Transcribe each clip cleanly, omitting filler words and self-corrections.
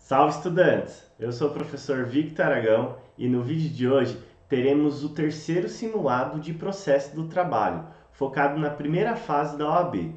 Salve, estudantes! Eu sou o professor Victor Aragão e no vídeo de hoje teremos o terceiro simulado de processo do trabalho, focado na primeira fase da OAB.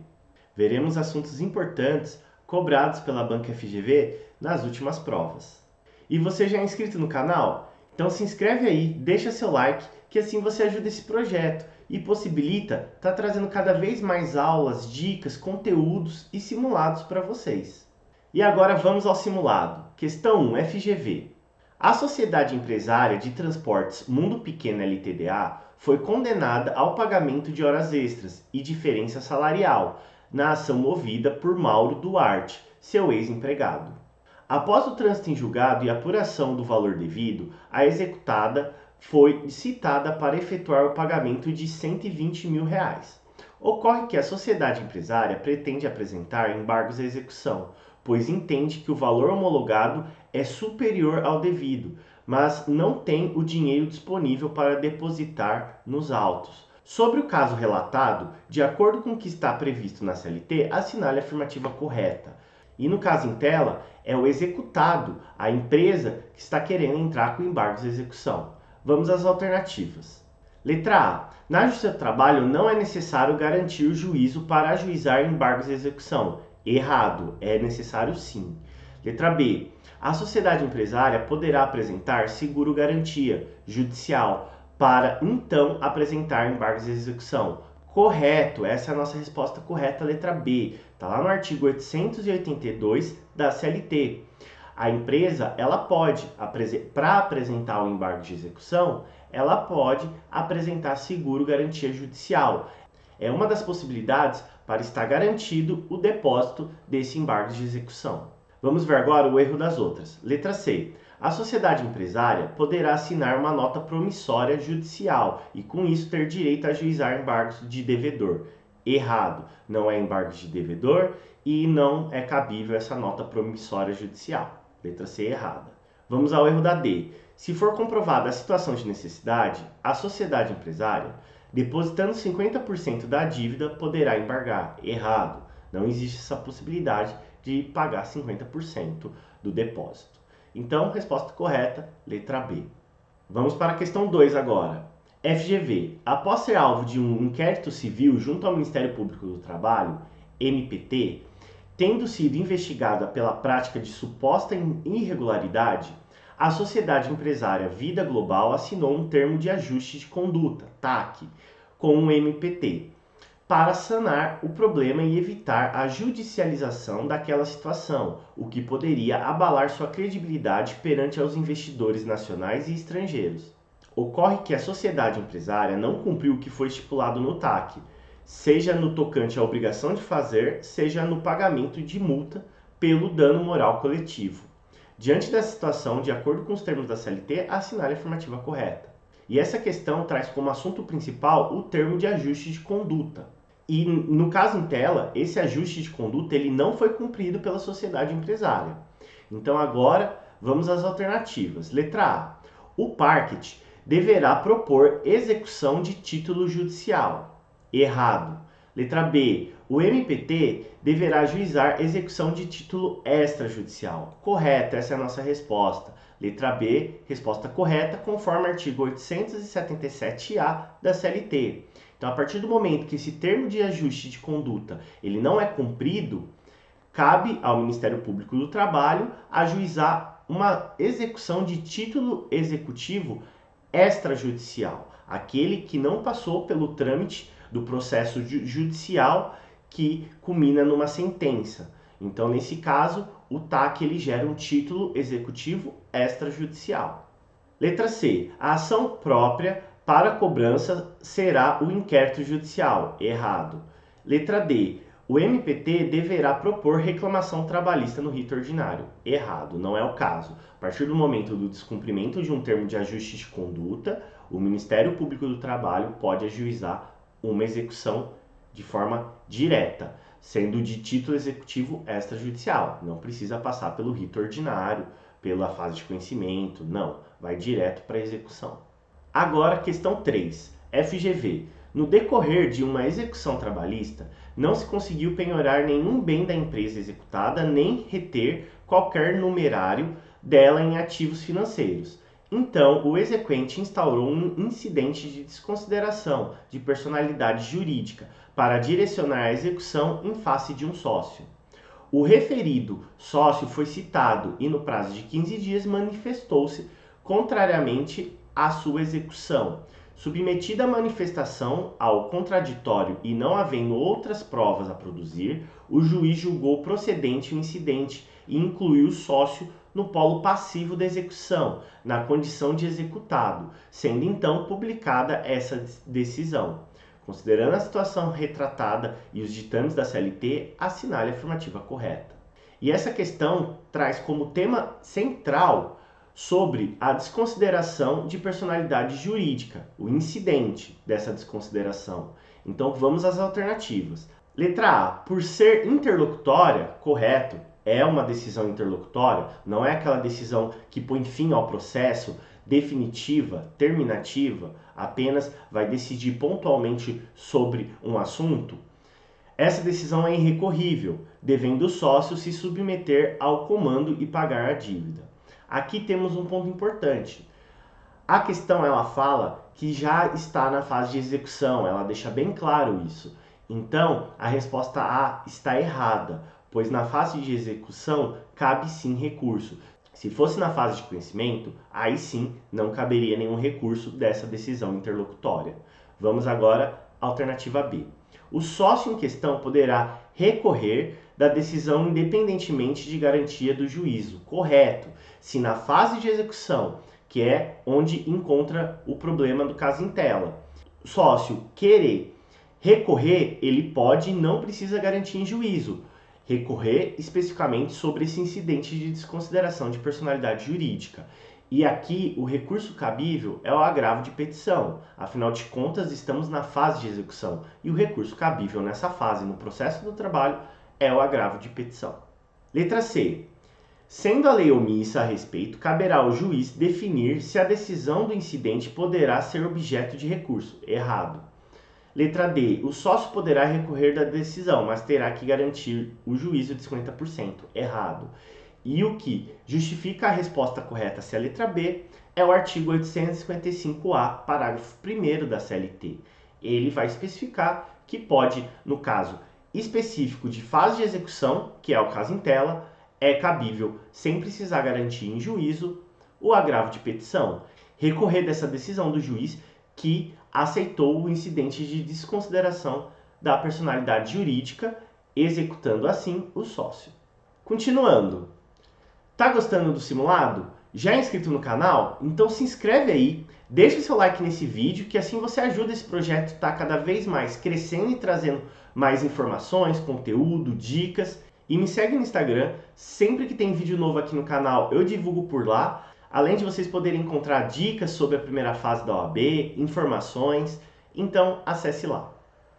Veremos assuntos importantes cobrados pela Banca FGV nas últimas provas. E você já é inscrito no canal? Então se inscreve aí, deixa seu like, que assim você ajuda esse projeto e possibilita estar trazendo cada vez mais aulas, dicas, conteúdos e simulados para vocês. E agora vamos ao simulado. Questão 1, FGV. A Sociedade Empresária de Transportes Mundo Pequeno Ltda foi condenada ao pagamento de horas extras e diferença salarial na ação movida por Mauro Duarte, seu ex-empregado. Após o trânsito em julgado e apuração do valor devido, a executada foi citada para efetuar o pagamento de R$ 120 mil. Ocorre que a sociedade empresária pretende apresentar embargos à execução, pois entende que o valor homologado é superior ao devido, mas não tem o dinheiro disponível para depositar nos autos. Sobre o caso relatado, de acordo com o que está previsto na CLT, assinale a afirmativa correta. E no caso em tela, é o executado, a empresa que está querendo entrar com embargos à execução. Vamos às alternativas. Letra A. Na Justiça do Trabalho não é necessário garantir o juízo para ajuizar embargos à execução. Errado, é necessário sim. Letra B. A sociedade empresária poderá apresentar seguro-garantia judicial para então apresentar embargos de execução. Correto, essa é a nossa resposta correta, letra B. Está lá no artigo 882 da CLT. A empresa, ela pode, para apresentar o embargo de execução, ela pode apresentar seguro-garantia judicial. É uma das possibilidades para estar garantido o depósito desse embargo de execução. Vamos ver agora o erro das outras. Letra C. A sociedade empresária poderá assinar uma nota promissória judicial e com isso ter direito a ajuizar embargos de devedor. Errado, não é embargo de devedor e não é cabível essa nota promissória judicial. Letra C errada. Vamos ao erro da D. Se for comprovada a situação de necessidade, a sociedade empresária, depositando 50% da dívida, poderá embargar. Errado. Não existe essa possibilidade de pagar 50% do depósito. Então, resposta correta, letra B. Vamos para a questão 2 agora. FGV. Após ser alvo de um inquérito civil junto ao Ministério Público do Trabalho, MPT, tendo sido investigada pela prática de suposta irregularidade, a sociedade empresária Vida Global assinou um termo de ajuste de conduta, TAC, com o MPT, para sanar o problema e evitar a judicialização daquela situação, o que poderia abalar sua credibilidade perante aos investidores nacionais e estrangeiros. Ocorre que a sociedade empresária não cumpriu o que foi estipulado no TAC, seja no tocante à obrigação de fazer, seja no pagamento de multa pelo dano moral coletivo. Diante dessa situação, de acordo com os termos da CLT, assinale a afirmativa correta. E essa questão traz como assunto principal o termo de ajuste de conduta. E no caso em tela, esse ajuste de conduta ele não foi cumprido pela sociedade empresária. Então agora vamos às alternativas. Letra A. O parquet deverá propor execução de título judicial. Errado. Letra B. O MPT deverá ajuizar execução de título extrajudicial. Correto, essa é a nossa resposta. Letra B, resposta correta, conforme artigo 877-A da CLT. Então, a partir do momento que esse termo de ajuste de conduta ele não é cumprido, cabe ao Ministério Público do Trabalho ajuizar uma execução de título executivo extrajudicial, aquele que não passou pelo trâmite do processo judicial que culmina numa sentença. Então, nesse caso, o TAC ele gera um título executivo extrajudicial. Letra C. A ação própria para cobrança será o inquérito judicial. Errado. Letra D. O MPT deverá propor reclamação trabalhista no rito ordinário. Errado, não é o caso. A partir do momento do descumprimento de um termo de ajuste de conduta, o Ministério Público do Trabalho pode ajuizar uma execução de forma direta, sendo de título executivo extrajudicial. Não precisa passar pelo rito ordinário, pela fase de conhecimento, não. Vai direto para a execução. Agora, questão 3. FGV. No decorrer de uma execução trabalhista, não se conseguiu penhorar nenhum bem da empresa executada nem reter qualquer numerário dela em ativos financeiros. Então, o exequente instaurou um incidente de desconsideração de personalidade jurídica para direcionar a execução em face de um sócio. O referido sócio foi citado e, no prazo de 15 dias, manifestou-se contrariamente à sua execução. Submetida a manifestação ao contraditório e não havendo outras provas a produzir, o juiz julgou procedente o incidente e incluiu o sócio no polo passivo da execução, na condição de executado, sendo então publicada essa decisão. Considerando a situação retratada e os ditames da CLT, assinale a afirmativa correta. E essa questão traz como tema central sobre a desconsideração de personalidade jurídica, o incidente dessa desconsideração. Então vamos às alternativas. Letra A, por ser interlocutória, correto, é uma decisão interlocutória, não é aquela decisão que põe fim ao processo, definitiva, terminativa, apenas vai decidir pontualmente sobre um assunto. Essa decisão é irrecorrível, devendo o sócio se submeter ao comando e pagar a dívida. Aqui temos um ponto importante. A questão ela fala que já está na fase de execução, ela deixa bem claro isso. Então, a resposta A está errada, pois na fase de execução cabe sim recurso. Se fosse na fase de conhecimento, aí sim não caberia nenhum recurso dessa decisão interlocutória. Vamos agora à alternativa B. O sócio em questão poderá recorrer da decisão independentemente de garantia do juízo. Correto. Se na fase de execução, que é onde encontra o problema do caso em tela, o sócio querer recorrer, ele pode e não precisa garantir em juízo. Recorrer especificamente sobre esse incidente de desconsideração de personalidade jurídica. E aqui o recurso cabível é o agravo de petição. Afinal de contas, estamos na fase de execução e o recurso cabível nessa fase, no processo do trabalho, é o agravo de petição. Letra C. Sendo a lei omissa a respeito, caberá ao juiz definir se a decisão do incidente poderá ser objeto de recurso. Errado. Letra D. O sócio poderá recorrer da decisão, mas terá que garantir o juízo de 50%. Errado. E o que justifica a resposta correta, se a letra B, é o artigo 855-A, parágrafo 1º da CLT. Ele vai especificar que pode, no caso específico de fase de execução, que é o caso em tela, é cabível, sem precisar garantir em juízo, o agravo de petição. Recorrer dessa decisão do juiz que aceitou o incidente de desconsideração da personalidade jurídica, executando assim o sócio. Continuando. Tá gostando do simulado? Já é inscrito no canal? Então se inscreve aí, deixa o seu like nesse vídeo, que assim você ajuda esse projeto a estar cada vez mais crescendo e trazendo mais informações, conteúdo, dicas. E me segue no Instagram, sempre que tem vídeo novo aqui no canal eu divulgo por lá. Além de vocês poderem encontrar dicas sobre a primeira fase da OAB, informações, então acesse lá.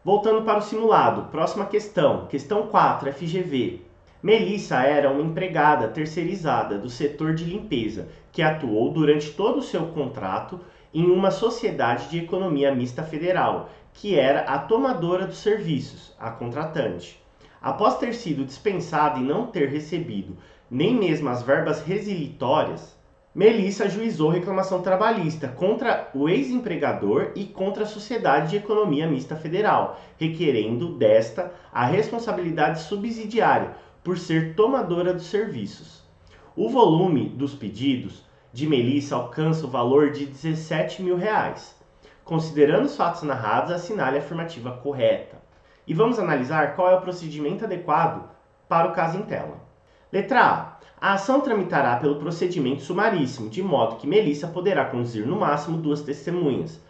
Voltando para o simulado, próxima questão, questão 4, FGV. Melissa era uma empregada terceirizada do setor de limpeza, que atuou durante todo o seu contrato em uma sociedade de economia mista federal, que era a tomadora dos serviços, a contratante. Após ter sido dispensada e não ter recebido nem mesmo as verbas resilitórias, Melissa ajuizou reclamação trabalhista contra o ex-empregador e contra a Sociedade de Economia Mista Federal, requerendo desta a responsabilidade subsidiária por ser tomadora dos serviços. O volume dos pedidos de Melissa alcança o valor de R$17 mil. Considerando os fatos narrados, assinale a afirmativa correta. E vamos analisar qual é o procedimento adequado para o caso em tela. Letra A. A ação tramitará pelo procedimento sumaríssimo, de modo que Melissa poderá conduzir no máximo 2 testemunhas.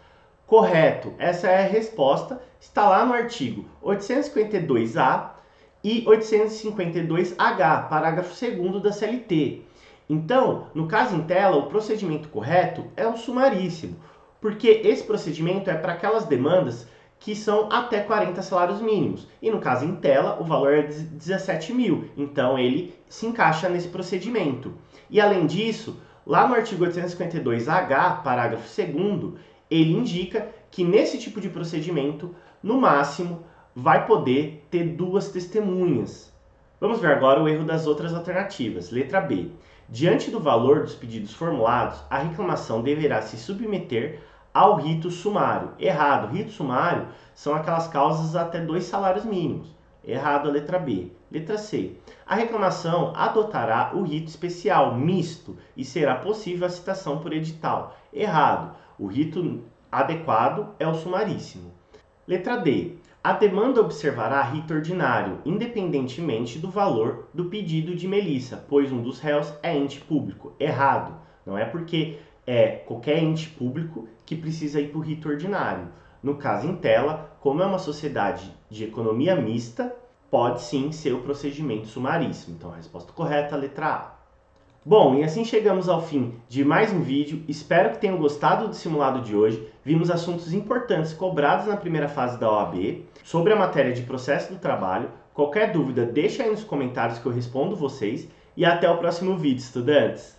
Correto, essa é a resposta, está lá no artigo 852-A e 852-H, parágrafo 2º da CLT. Então, no caso em tela, o procedimento correto é o sumaríssimo, porque esse procedimento é para aquelas demandas que são até 40 salários mínimos. E no caso em tela, o valor é de 17 mil. Então ele se encaixa nesse procedimento. E além disso, lá no artigo 852-H, parágrafo 2º, ele indica que nesse tipo de procedimento, no máximo, vai poder ter 2 testemunhas. Vamos ver agora o erro das outras alternativas. Letra B. Diante do valor dos pedidos formulados, a reclamação deverá se submeter ao rito sumário. Errado. Rito sumário são aquelas causas até 2 salários mínimos. Errado a letra B. Letra C. A reclamação adotará o rito especial, misto, e será possível a citação por edital. Errado. O rito adequado é o sumaríssimo. Letra D. A demanda observará rito ordinário, independentemente do valor do pedido de Melissa, pois um dos réus é ente público. Errado. Não é porque é qualquer ente público que precisa ir para o rito ordinário. No caso em tela, como é uma sociedade de economia mista, pode sim ser o procedimento sumaríssimo. Então a resposta correta é a letra A. Bom, e assim chegamos ao fim de mais um vídeo. Espero que tenham gostado do simulado de hoje. Vimos assuntos importantes cobrados na primeira fase da OAB sobre a matéria de processo do trabalho. Qualquer dúvida, deixa aí nos comentários que eu respondo vocês. E até o próximo vídeo, estudantes!